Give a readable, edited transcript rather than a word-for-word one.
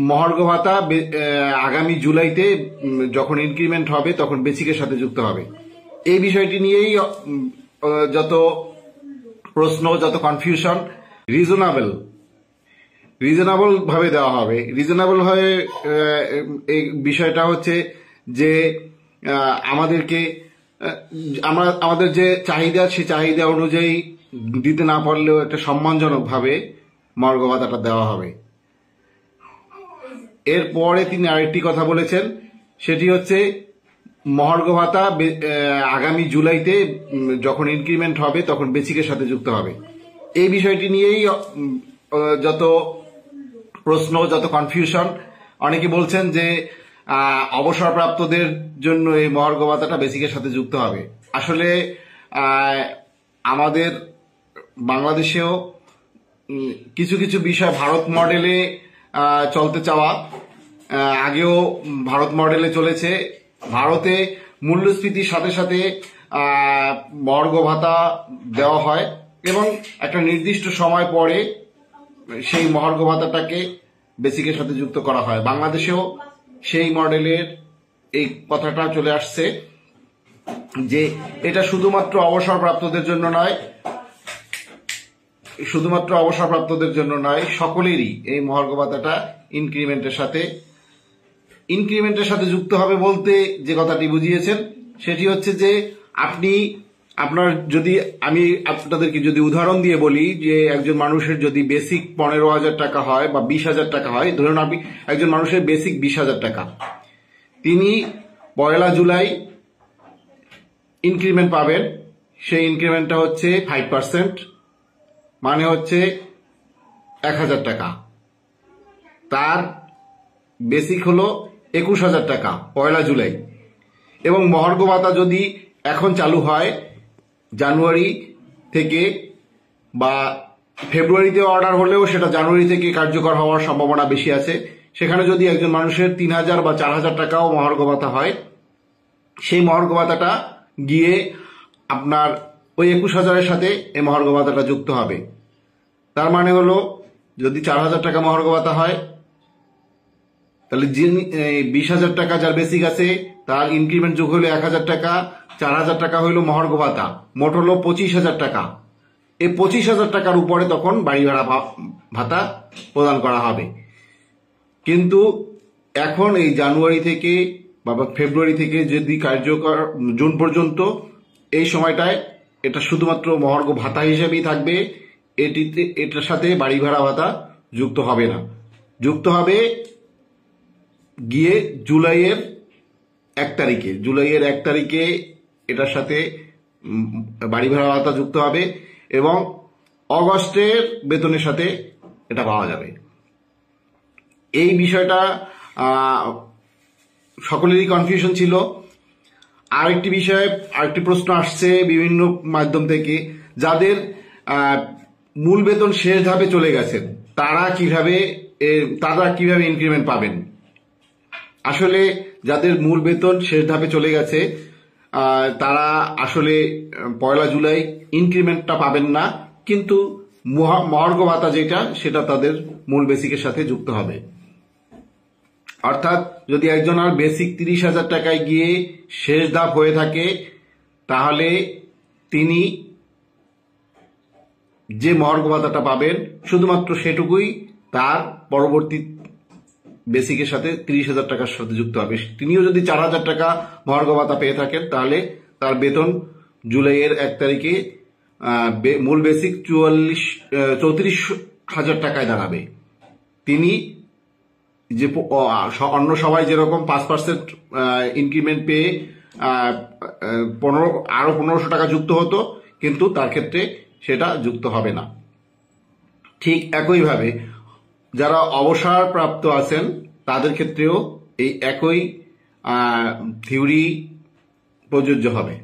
মহার্ঘ ভাতা আগামী জুলাইতে যখন ইনক্রিমেন্ট হবে তখন বেসিকের সাথে যুক্ত হবে। এই বিষয়টি নিয়েই যত প্রশ্ন, যত কনফিউশন। রিজনেবল ভাবে দেওয়া হবে। রিজনেবল ভাবে এই বিষয়টা হচ্ছে যে আমাদের যে চাহিদা, সে চাহিদা অনুযায়ী দিতে না পারলেও একটা সম্মানজনক ভাবে মহার্ঘ ভাতাটা দেওয়া হবে। এরপরে তিনি আরেকটি কথা বলেছেন, সেটি হচ্ছে মহার্ঘ ভাতা আগামী জুলাইতে যখন ইনক্রিমেন্ট হবে তখন বেসিকের সাথে যুক্ত হবে। এই বিষয়টি নিয়েই যত প্রশ্ন, যত কনফিউশন। অনেকে বলছেন যে অবসরপ্রাপ্তদের জন্য এই মহার্ঘ ভাতাটা বেসিকের সাথে যুক্ত হবে। আসলে আমাদের বাংলাদেশেও কিছু কিছু বিষয় ভারত মডেলে চলতে চাওয়া, আগেও ভারত মডেলে চলেছে। ভারতে মূল্যস্ফীতির সাথে সাথে মহার্ঘ ভাতা দেওয়া হয় এবং একটা নির্দিষ্ট সময় পরে সেই মহার্ঘ ভাতাটাকে বেসিকের সাথে যুক্ত করা হয়। বাংলাদেশেও সেই মডেলের এই কথাটা চলে আসছে যে এটা শুধুমাত্র অবসরপ্রাপ্তদের জন্য নয়, সকলেরই এই মহার্ঘ ভাতাটা ইনক্রিমেন্টের সাথে যুক্ত হবে। বলতে যে কথাটি বুঝিয়েছেন সেটি হচ্ছে যে আমি আপনাদেরকে যদি উদাহরণ দিয়ে বলি যে একজন মানুষের যদি বেসিক 15,000 টাকা হয় বা 20,000 টাকা হয়, ধরুন আপনি একজন মানুষের বেসিক 20,000 টাকা, তিনি 1 জুলাই ইনক্রিমেন্ট পাবেন। সেই ইনক্রিমেন্টটা হচ্ছে 5%, মানে হচ্ছে 1,000 টাকা। তার বেসিক হলো 21,000 টাকা 1 জুলাই। এবং মহার্ঘ ভাতা যদি এখন চালু হয় জানুয়ারি থেকে, বা ফেব্রুয়ারিতে অর্ডার হলেও সেটা জানুয়ারি থেকে কার্যকর হওয়ার সম্ভাবনা বেশি আছে, সেখানে যদি একজন মানুষের 3,000 বা 4,000 টাকাও মহার্ঘ ভাতা হয়, সেই মহার্ঘ ভাতাটা গিয়ে আপনার ওই 21,000-এর সাথে এই মহার্ঘ ভাতাটা যুক্ত হবে। তার মানে হলো যদি 4,000 টাকা মহার্ঘ ভাতা হয়, তাহলে 20,000 টাকা যার বেসিক আছে তার ইনক্রিমেন্ট যোগ হলো 1,000 টাকা, 4,000 টাকা হইল মহার্ঘ ভাতা, মোট হলো 25,000 টাকা। এই 25,000 টাকার উপরে তখন বাড়ি ভাড়া ভাতা প্রদান করা হবে। কিন্তু এখন এই জানুয়ারি থেকে বা ফেব্রুয়ারি থেকে যদি কার্যকর জুন পর্যন্ত, এই সময়টায় এটা শুধুমাত্র মহার্ঘ ভাতা হিসেবেই থাকবে। এটার সাথে বাড়ি ভাড়া ভাতা যুক্ত হবে না। যুক্ত হবে গিয়ে জুলাইয়ের 1 তারিখে এটার সাথে বাড়ি ভাড়া ভাতা যুক্ত হবে এবং অগস্টের বেতনের সাথে এটা পাওয়া যাবে। এই বিষয়টা সকলেরই কনফিউশন ছিল। আরেকটি প্রশ্ন আসছে বিভিন্ন মাধ্যম থেকে, যাদের মূল বেতন শেষ ধাপে চলে গেছেন তারা কিভাবে ইনক্রিমেন্ট পাবেন। আসলে যাদের মূল বেতন শেষ ধাপে চলে গেছে তারা আসলে 1 জুলাই ইনক্রিমেন্টটা পাবেন না, কিন্তু মহার্ঘ ভাতা যেটা সেটা তাদের মূল বেসিকের সাথে যুক্ত হবে। অর্থাৎ যদি একজনের বেসিক 30,000 টাকায় গিয়ে শেষ ধাপ হয়ে থাকে, তাহলে তিনি যে মহার্ঘ ভাতাটা পাবেন শুধুমাত্র সেটুকুই তার পরবর্তী বেসিকের সাথে 30,000 টাকার সাথে যুক্ত হবে। তিনিও যদি 4,000 টাকা মহার্ঘ ভাতা পেয়ে থাকেন, তাহলে তার বেতন জুলাইয়ের 1 তারিখে মূল বেসিক 34,000 টাকায় দাঁড়াবে। তিনি যে অন্য সবাই যেরকম 5% ইনক্রিমেন্ট পেয়ে 1500 টাকা যুক্ত হতো, কিন্তু তার ক্ষেত্রে সেটা যুক্ত হবে না। ঠিক একইভাবে যারা অবসরপ্রাপ্ত আছেন তাদের ক্ষেত্রেও এই একই থিওরি প্রযোজ্য হবে।